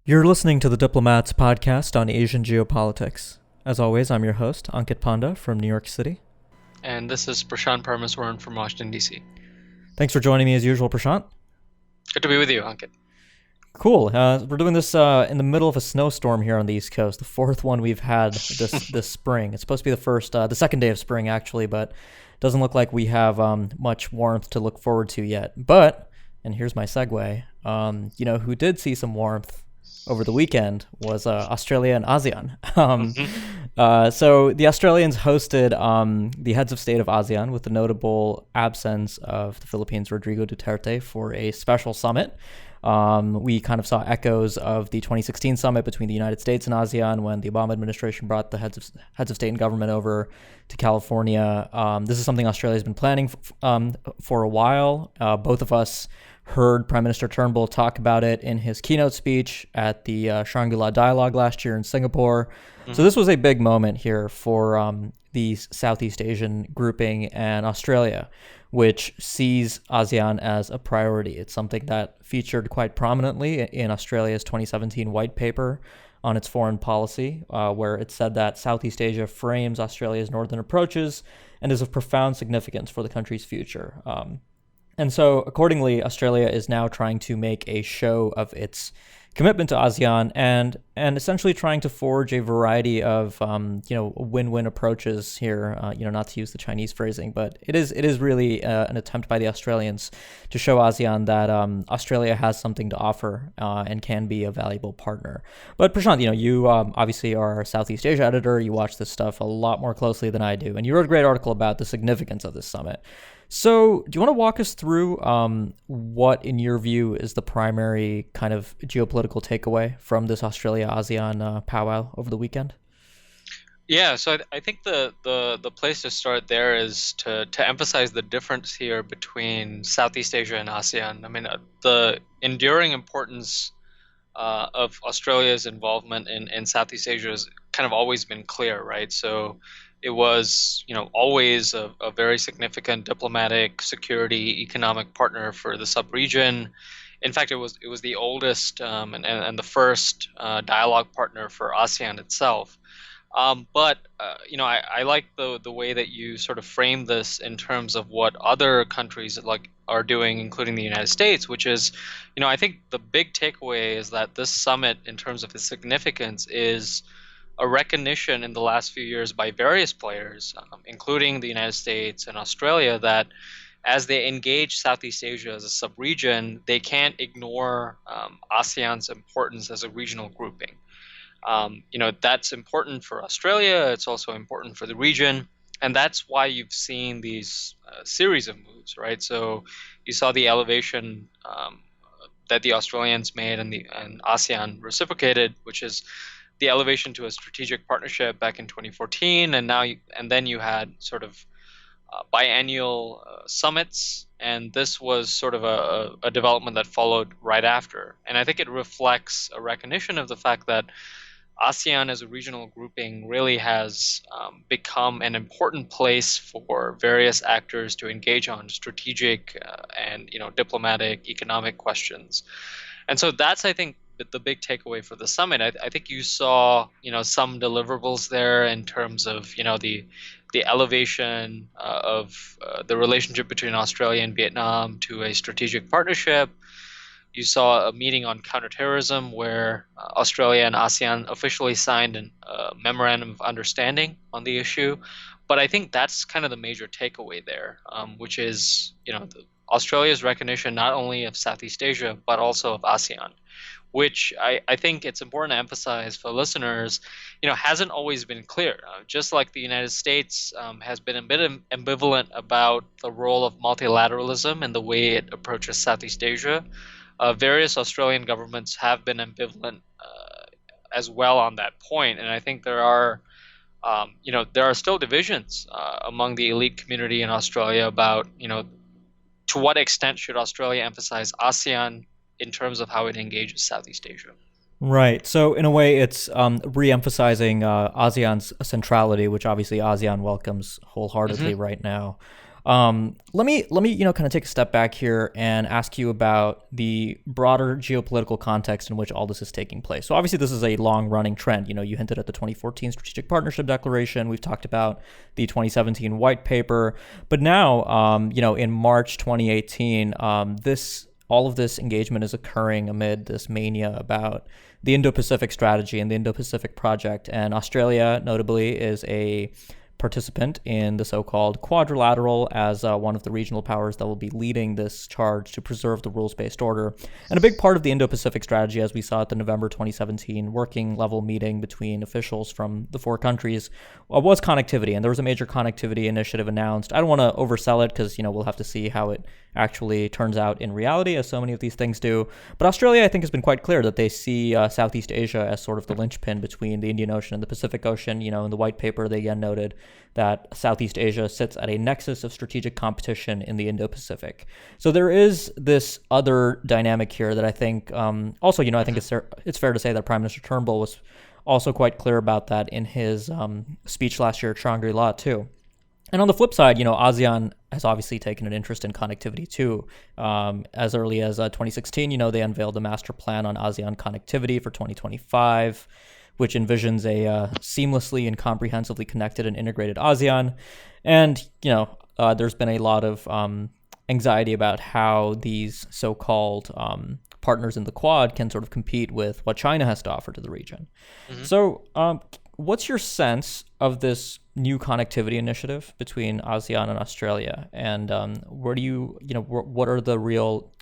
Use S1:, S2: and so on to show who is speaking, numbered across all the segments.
S1: You're listening to the Diplomats podcast on Asian geopolitics. As always, I'm your host, Ankit Panda from New York City.
S2: And this is Prashant Parmeswaran from Washington, D.C.
S1: Thanks for joining me as usual, Prashant.
S2: Good to be with you, Ankit.
S1: Cool. We're doing this in the middle of a snowstorm here on the East Coast, the fourth one we've had this spring. It's supposed to be the second day of spring, actually, but it doesn't look like we have much warmth to look forward to yet. But, and here's my segue, who did see some warmth over the weekend was Australia and ASEAN. So the Australians hosted the heads of state of ASEAN with the notable absence of the Philippines' Rodrigo Duterte for a special summit. We kind of saw echoes of the 2016 summit between the United States and ASEAN when the Obama administration brought the heads of state and government over to California. This is something Australia has been planning for a while. Both of us heard Prime Minister Turnbull talk about it in his keynote speech at the Shangri-La Dialogue last year in Singapore. So this was a big moment here for the Southeast Asian grouping and Australia, which sees ASEAN as a priority. It's something that featured quite prominently in Australia's 2017 white paper on its foreign policy, where it said that Southeast Asia frames Australia's northern approaches and is of profound significance for the country's future. And so, accordingly, Australia is now trying to make a show of its commitment to ASEAN and essentially trying to forge a variety of win-win approaches here. Not to use the Chinese phrasing, but it is really an attempt by the Australians to show ASEAN that Australia has something to offer and can be a valuable partner. But Prashant, you obviously are a Southeast Asia editor. You watch this stuff a lot more closely than I do, and you wrote a great article about the significance of this summit. So do you want to walk us through what, in your view, is the primary kind of geopolitical takeaway from this Australia-ASEAN powwow over the weekend?
S2: Yeah, so I think the place to start there is to emphasize the difference here between Southeast Asia and ASEAN. I mean, the enduring importance of Australia's involvement in Southeast Asia has kind of always been clear, right? So it was, always a very significant diplomatic, security, economic partner for the sub-region. In fact, it was the oldest and the first dialogue partner for ASEAN itself. I like the way that you sort of frame this in terms of what other countries are doing, including the United States, which is, I think the big takeaway is that this summit, in terms of its significance, is a recognition in the last few years by various players, including the United States and Australia, that as they engage Southeast Asia as a sub-region, they can't ignore ASEAN's importance as a regional grouping. That's important for Australia. It's also important for the region. And that's why you've seen these series of moves, right? So you saw the elevation that the Australians made and ASEAN reciprocated, which is the elevation to a strategic partnership back in 2014, and then you had sort of biannual summits, and this was sort of a development that followed right after. And I think it reflects a recognition of the fact that ASEAN as a regional grouping really has become an important place for various actors to engage on strategic and diplomatic, economic questions. And so that's, I think, the big takeaway for the summit. I think you saw some deliverables there in terms of the elevation of the relationship between Australia and Vietnam to a strategic partnership. You saw a meeting on counterterrorism where Australia and ASEAN officially signed a memorandum of understanding on the issue. But I think that's kind of the major takeaway there, which is Australia's recognition not only of Southeast Asia but also of ASEAN, which I think it's important to emphasize for listeners, hasn't always been clear. Just like the United States has been a bit ambivalent about the role of multilateralism and the way it approaches Southeast Asia, various Australian governments have been ambivalent as well on that point. And I think there are still divisions among the elite community in Australia about, to what extent should Australia emphasize ASEAN in terms of how it engages Southeast Asia.
S1: Right. So in a way, it's re-emphasizing ASEAN's centrality, which obviously ASEAN welcomes wholeheartedly right now. Let me kind of take a step back here and ask you about the broader geopolitical context in which all this is taking place. So obviously this is a long running trend. You hinted at the 2014 Strategic Partnership Declaration. We've talked about the 2017 White Paper, but now in March 2018, this all of this engagement is occurring amid this mania about the Indo-Pacific strategy and the Indo-Pacific project, and Australia notably is a participant in the so-called quadrilateral as one of the regional powers that will be leading this charge to preserve the rules-based order. And a big part of the Indo-Pacific strategy, as we saw at the November 2017 working level meeting between officials from the four countries, was connectivity. And there was a major connectivity initiative announced. I don't want to oversell it because, we'll have to see how it actually turns out in reality, as so many of these things do. But Australia, I think, has been quite clear that they see Southeast Asia as sort of the linchpin between the Indian Ocean and the Pacific Ocean. In the White Paper, they again noted that Southeast Asia sits at a nexus of strategic competition in the Indo-Pacific. So there is this other dynamic here that I think also, I think it's fair to say that Prime Minister Turnbull was also quite clear about that in his speech last year at Shangri-La too. And on the flip side, ASEAN has obviously taken an interest in connectivity too. As early as 2016, they unveiled the master plan on ASEAN connectivity for 2025, which envisions a seamlessly and comprehensively connected and integrated ASEAN. And, there's been a lot of anxiety about how these so-called partners in the Quad can sort of compete with what China has to offer to the region. Mm-hmm. So what's your sense of this new connectivity initiative between ASEAN and Australia? And where do what are the real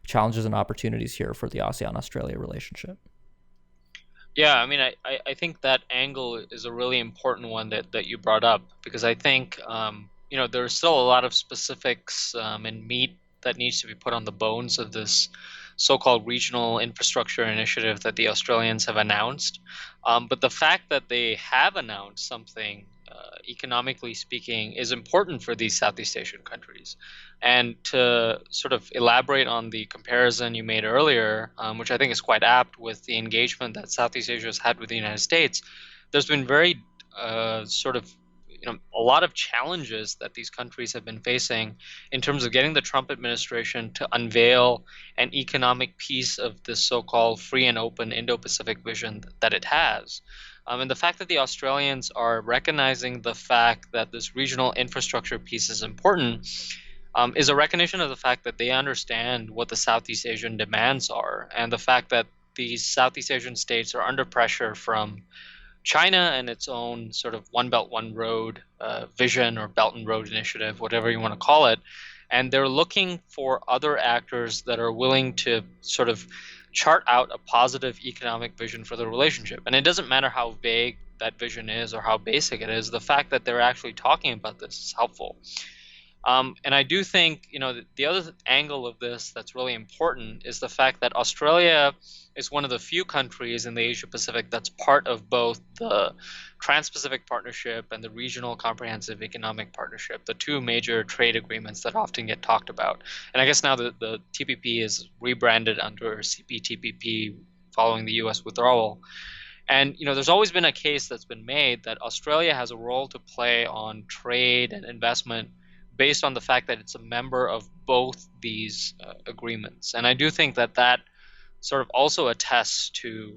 S1: challenges and opportunities here for the ASEAN-Australia relationship?
S2: Yeah, I mean, I think that angle is a really important one that you brought up, because I think, there's still a lot of specifics and meat that needs to be put on the bones of this so-called regional infrastructure initiative that the Australians have announced. But the fact that they have announced something, economically speaking, is important for these Southeast Asian countries. And to sort of elaborate on the comparison you made earlier, which I think is quite apt with the engagement that Southeast Asia has had with the United States, there's been very a lot of challenges that these countries have been facing in terms of getting the Trump administration to unveil an economic piece of this so-called free and open Indo-Pacific vision that it has. And the fact that the Australians are recognizing the fact that this regional infrastructure piece is important is a recognition of the fact that they understand what the Southeast Asian demands are, and the fact that these Southeast Asian states are under pressure from China and its own sort of One Belt, One Road vision, or Belt and Road Initiative, whatever you want to call it. And they're looking for other actors that are willing to sort of chart out a positive economic vision for the relationship. And it doesn't matter how vague that vision is or how basic it is, the fact that they're actually talking about this is helpful. And I do think, the other angle of this that's really important is the fact that Australia is one of the few countries in the Asia-Pacific that's part of both the Trans-Pacific Partnership and the Regional Comprehensive Economic Partnership, the two major trade agreements that often get talked about. And I guess now the TPP is rebranded under CPTPP following the U.S. withdrawal. And, there's always been a case that's been made that Australia has a role to play on trade and investment based on the fact that it's a member of both these agreements. And I do think that sort of also attests to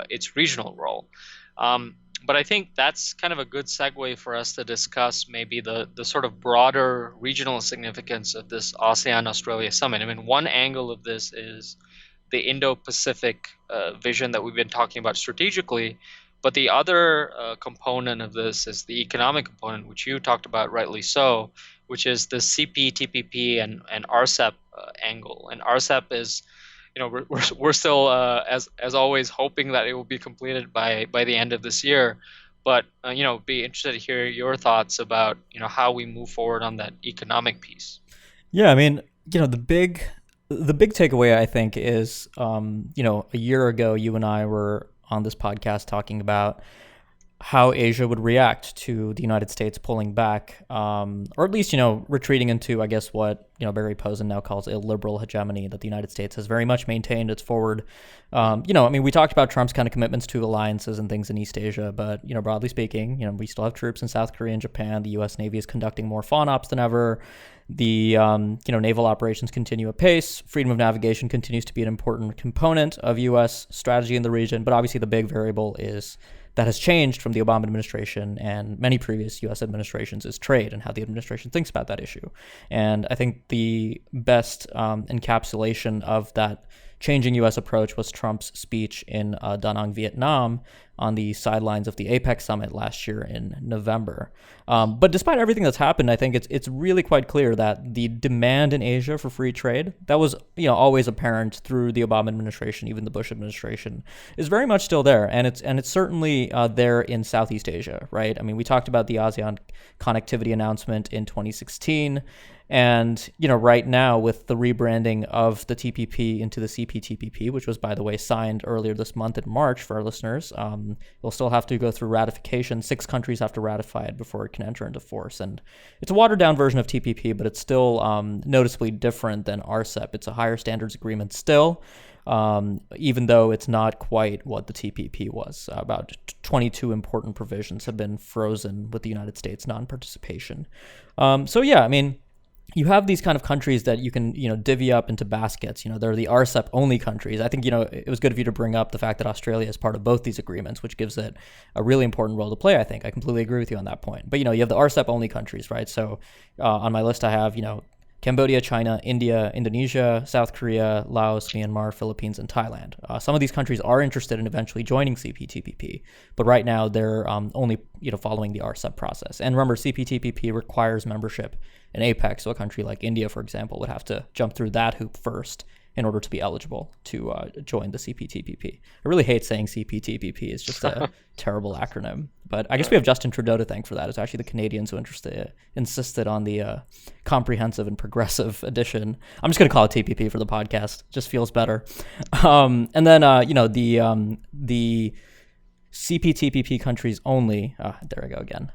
S2: its regional role. But I think that's kind of a good segue for us to discuss maybe the sort of broader regional significance of this ASEAN-Australia summit. I mean, one angle of this is the Indo-Pacific vision that we've been talking about strategically, but the other component of this is the economic component, which you talked about rightly so, which is the CPTPP and RCEP angle. And RCEP is, we're still as always hoping that it will be completed by the end of this year. But be interested to hear your thoughts about how we move forward on that economic piece.
S1: Yeah, I mean, the big takeaway I think is a year ago you and I were on this podcast talking about how Asia would react to the United States pulling back, or at least, retreating into, I guess, what, Barry Posen now calls a liberal hegemony that the United States has very much maintained its forward. We talked about Trump's kind of commitments to alliances and things in East Asia, but, broadly speaking, we still have troops in South Korea and Japan. The U.S. Navy is conducting more fawn ops than ever. The naval operations continue apace. Freedom of navigation continues to be an important component of U.S. strategy in the region, but obviously the big variable that has changed from the Obama administration and many previous U.S. administrations is trade and how the administration thinks about that issue. And I think the best encapsulation of that changing U.S. approach was Trump's speech in Da Nang, Vietnam, on the sidelines of the APEC summit last year in November. But despite everything that's happened, I think it's really quite clear that the demand in Asia for free trade that was always apparent through the Obama administration, even the Bush administration, is very much still there, and it's certainly there in Southeast Asia, right? I mean, we talked about the ASEAN connectivity announcement in 2016. And, right now with the rebranding of the TPP into the CPTPP, which was, by the way, signed earlier this month in March for our listeners, you'll still have to go through ratification. 6 countries have to ratify it before it can enter into force. And it's a watered-down version of TPP, but it's still noticeably different than RCEP. It's a higher standards agreement still, even though it's not quite what the TPP was. About 22 important provisions have been frozen with the United States non-participation. You have these kind of countries that you can, divvy up into baskets. They're the RCEP only countries. I think, it was good of you to bring up the fact that Australia is part of both these agreements, which gives it a really important role to play, I think. I completely agree with you on that point. But, you have the RCEP only countries, right? So on my list, I have, Cambodia, China, India, Indonesia, South Korea, Laos, Myanmar, Philippines, and Thailand. Some of these countries are interested in eventually joining CPTPP, but right now they're only following the RCEP process. And remember, CPTPP requires membership in APEC, so a country like India, for example, would have to jump through that hoop first in order to be eligible to join the CPTPP. I really hate saying CPTPP. It's just a terrible acronym. But I guess we have Justin Trudeau to thank for that. It's actually the Canadians who insisted on the comprehensive and progressive edition. I'm just going to call it TPP for the podcast. It just feels better. And then, the CPTPP countries only, there I go again,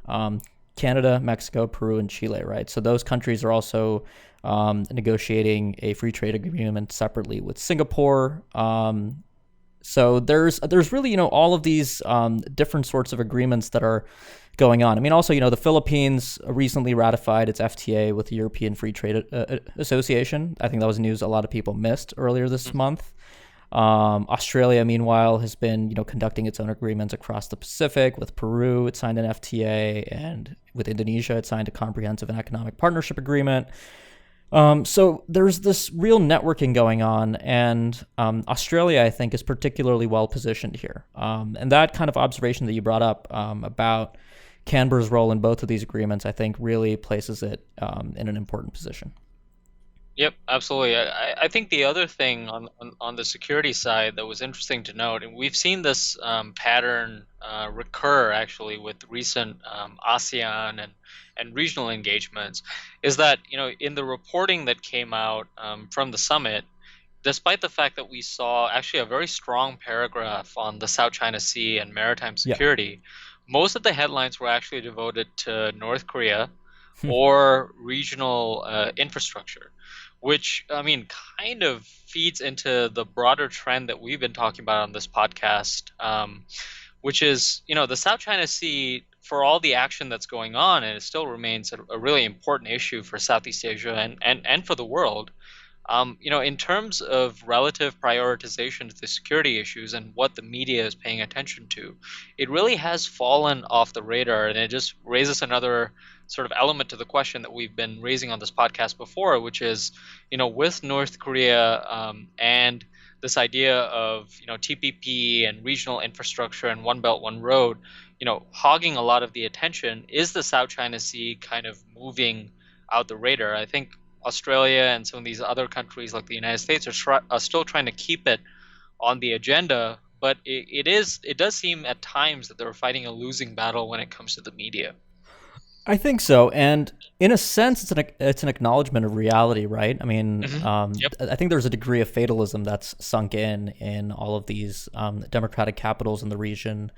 S1: Canada, Mexico, Peru, and Chile, right? So those countries are also negotiating a free trade agreement separately with Singapore. So there's really, all of these different sorts of agreements that are going on. I mean, also, the Philippines recently ratified its FTA with the European Free Trade Association. I think that was news a lot of people missed earlier this month. Australia, meanwhile, has been, conducting its own agreements across the Pacific. With Peru, it signed an FTA, and with Indonesia, it signed a comprehensive and economic partnership agreement. So there's this real networking going on, and Australia, I think, is particularly well positioned here. And that kind of observation that you brought up about Canberra's role in both of these agreements, I think, really places it in an important position.
S2: Yep, absolutely. I think the other thing on the security side that was interesting to note, and we've seen this pattern recur actually with recent ASEAN and regional engagements, is that in the reporting that came out from the summit, despite the fact that we saw actually a very strong paragraph on the South China Sea and maritime security, most of the headlines were actually devoted to North Korea or regional infrastructure, which, I mean, kind of feeds into the broader trend that we've been talking about on this podcast, which is, the South China Sea, for all the action that's going on, and it still remains a really important issue for Southeast Asia and for the world, in terms of relative prioritization to the security issues and what the media is paying attention to, it really has fallen off the radar, and it just raises another sort of element to the question that we've been raising on this podcast before, which is, with North Korea and this idea of, TPP and regional infrastructure and One Belt, One Road, hogging a lot of the attention, is the South China Sea kind of moving out the radar? I think Australia and some of these other countries like the United States are still trying to keep it on the agenda, but it does seem at times that they're fighting a losing battle when it comes to the media.
S1: I think so, and in a sense, it's an acknowledgement of reality, right? I mean, I think there's a degree of fatalism that's sunk in all of these democratic capitals in the region.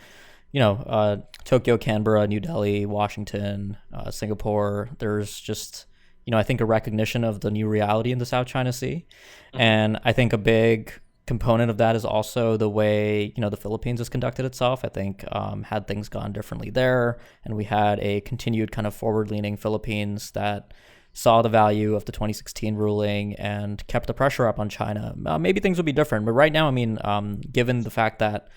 S1: Tokyo, Canberra, New Delhi, Washington, Singapore. There's just, I think a recognition of the new reality in the South China Sea.
S2: Hmm.
S1: And I think a big component of that is also the way, the Philippines has conducted itself. I think had things gone differently there, and we had a continued kind of forward-leaning Philippines that saw the value of the 2016 ruling and kept the pressure up on China, maybe things would be different. But right now, I mean, given the fact that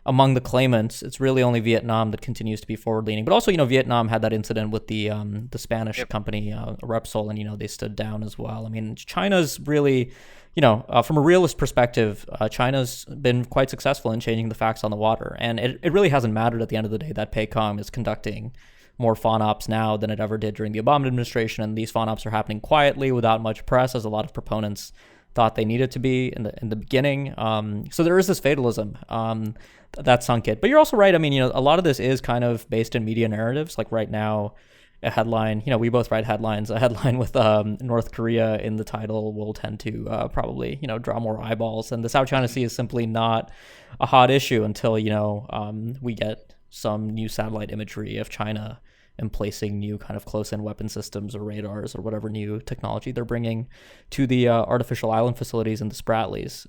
S1: among the claimants, it's really only Vietnam that continues to be forward leaning. But also, Vietnam had that incident with the Spanish
S2: Yep.
S1: company Repsol, and they stood down as well. I mean, China's really, from a realist perspective, China's been quite successful in changing the facts on the water, and it really hasn't mattered at the end of the day that PACOM is conducting more fawn ops now than it ever did during the Obama administration, and these fawn ops are happening quietly without much press, as a lot of proponents thought they needed to be in the beginning. So there is this fatalism that sunk it. But you're also right. I mean, a lot of this is kind of based in media narratives. Like right now, a headline. We both write headlines. A headline with North Korea in the title will tend to probably draw more eyeballs. And the South China Sea is simply not a hot issue until we get some new satellite imagery of China emplacing new kind of close-in weapon systems or radars or whatever new technology they're bringing to the artificial island facilities in the Spratlys.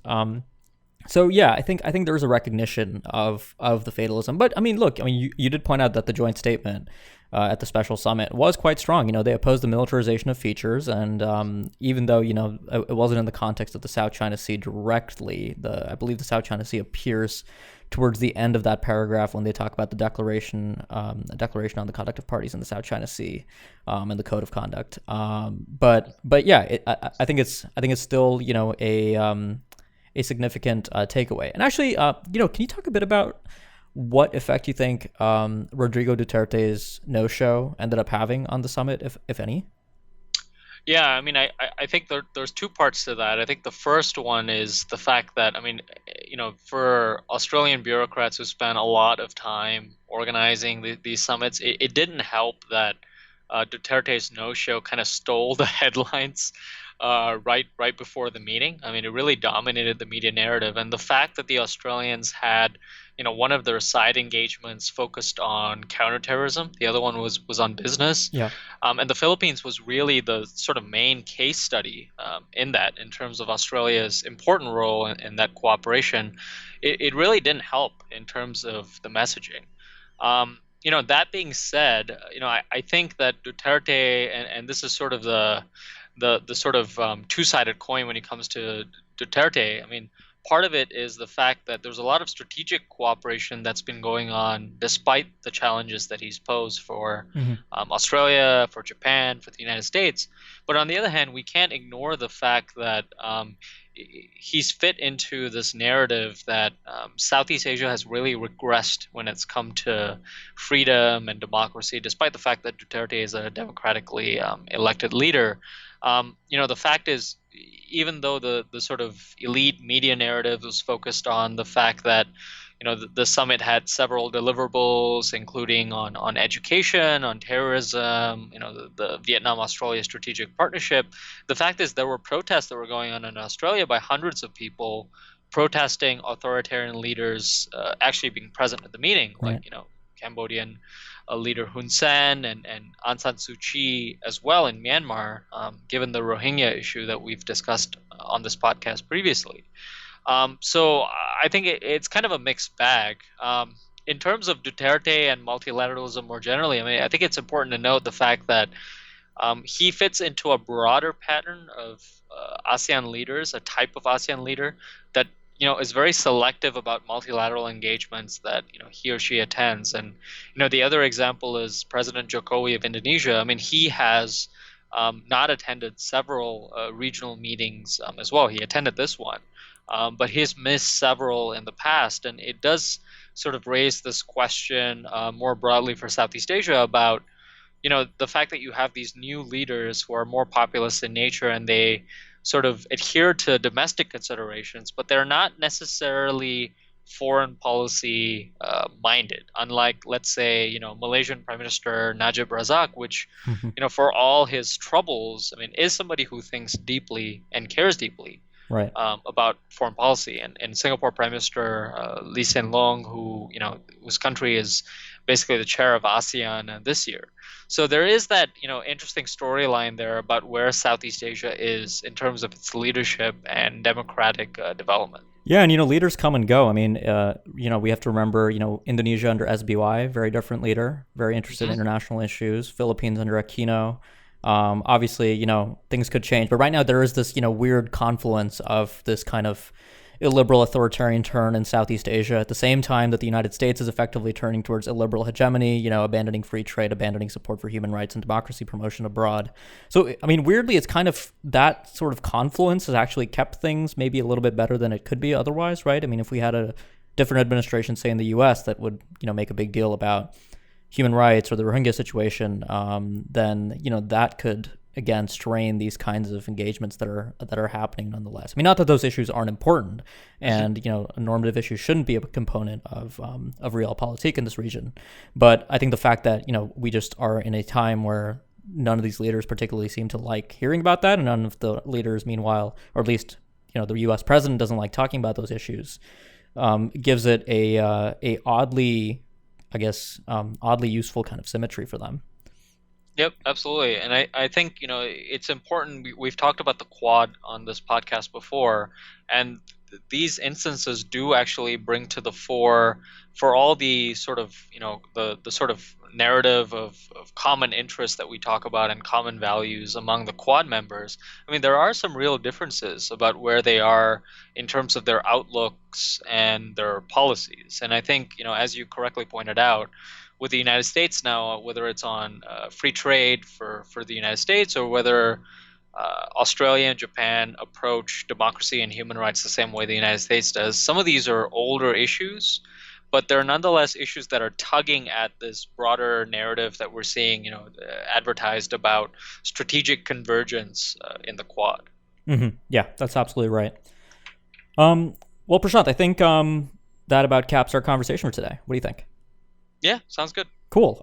S1: So yeah, I think there's a recognition of the fatalism. But I mean, look, you did point out that the joint statement at the special summit was quite strong. They opposed the militarization of features, and even though it wasn't in the context of the South China Sea directly, I believe the South China Sea appears towards the end of that paragraph when they talk about the declaration on the conduct of parties in the South China Sea, and the code of conduct. But yeah, I think it's still a significant takeaway. And actually, can you talk a bit about what effect you think Rodrigo Duterte's no-show ended up having on the summit, if any?
S2: Yeah, I mean, I think there's two parts to that. I think the first one is the fact that, I mean, for Australian bureaucrats who spent a lot of time organizing these summits, it didn't help that Duterte's no-show kind of stole the headlines right before the meeting. I mean, it really dominated the media narrative, and the fact that the Australians had, one of their side engagements focused on counterterrorism, the other one was on business,
S1: Yeah.
S2: and the Philippines was really the sort of main case study in terms of Australia's important role in that cooperation. It really didn't help in terms of the messaging. That being said, I think that Duterte, and this is sort of the sort of two-sided coin when it comes to Duterte. I mean, part of it is the fact that there's a lot of strategic cooperation that's been going on despite the challenges that he's posed for
S1: Hmm.
S2: Australia, for Japan, for the United States. But on the other hand, we can't ignore the fact that he's fit into this narrative that Southeast Asia has really regressed when it's come to freedom and democracy, despite the fact that Duterte is a democratically elected leader. The fact is, even though the sort of elite media narrative was focused on the fact that, the summit had several deliverables, including on education, on terrorism, the Vietnam-Australia strategic partnership. The fact is there were protests that were going on in Australia by hundreds of people protesting authoritarian leaders actually being present at the meeting,
S1: Right.
S2: like, Cambodian leader Hun Sen and Aung San Suu Kyi as well in Myanmar, given the Rohingya issue that we've discussed on this podcast previously. So I think it's kind of a mixed bag. In terms of Duterte and multilateralism more generally, I mean, I think it's important to note the fact that he fits into a broader pattern of ASEAN leaders, a type of ASEAN leader that is very selective about multilateral engagements that he or she attends. And the other example is President Jokowi of Indonesia. I mean, he has not attended several regional meetings as well. He attended this one, but he's missed several in the past, and it does sort of raise this question more broadly for Southeast Asia about the fact that you have these new leaders who are more populist in nature and they sort of adhere to domestic considerations, but they're not necessarily foreign policy minded. Unlike, let's say, Malaysian Prime Minister Najib Razak, which, for all his troubles, I mean, is somebody who thinks deeply and cares deeply.
S1: Right.
S2: about foreign policy. And Singapore Prime Minister Lee Hsien Loong, whose country is basically the chair of ASEAN this year. So there is that interesting storyline there about where Southeast Asia is in terms of its leadership and democratic development.
S1: Yeah, and leaders come and go. I mean, we have to remember, Indonesia under SBY, very different leader, very interested in international issues. Philippines under Aquino. Obviously, things could change, but right now there is this, weird confluence of this kind of illiberal authoritarian turn in Southeast Asia at the same time that the United States is effectively turning towards illiberal hegemony, abandoning free trade, abandoning support for human rights and democracy promotion abroad. So, I mean, weirdly, it's kind of that sort of confluence has actually kept things maybe a little bit better than it could be otherwise, right? I mean, if we had a different administration, say in the US, that would, make a big deal about human rights or the Rohingya situation, then, that could again strain these kinds of engagements that are happening nonetheless. I mean, not that those issues aren't important, and normative issues shouldn't be a component of realpolitik in this region, but I think the fact that we just are in a time where none of these leaders particularly seem to like hearing about that, and none of the leaders, meanwhile, or at least the U.S. president doesn't like talking about those issues, gives it a oddly, I guess, oddly useful kind of symmetry for them.
S2: Yep, absolutely. And I think, it's important. We've talked about the Quad on this podcast before, and these instances do actually bring to the fore, for all the sort of, the sort of narrative of common interest that we talk about and common values among the Quad members. I mean, there are some real differences about where they are in terms of their outlooks and their policies. And I think, as you correctly pointed out, with the United States now, whether it's on free trade for the United States, or whether Australia and Japan approach democracy and human rights the same way the United States does, some of these are older issues, but they're nonetheless issues that are tugging at this broader narrative that we're seeing, advertised about strategic convergence in the Quad.
S1: Mm-hmm. Yeah, that's absolutely right. Well, Prashant, I think that about caps our conversation for today. What do you think?
S2: Yeah, sounds good.
S1: Cool.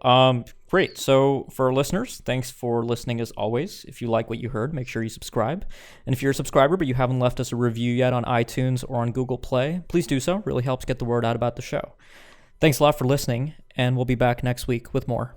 S1: Great. So for our listeners, thanks for listening as always. If you like what you heard, make sure you subscribe. And if you're a subscriber but you haven't left us a review yet on iTunes or on Google Play, please do so. It really helps get the word out about the show. Thanks a lot for listening, and we'll be back next week with more.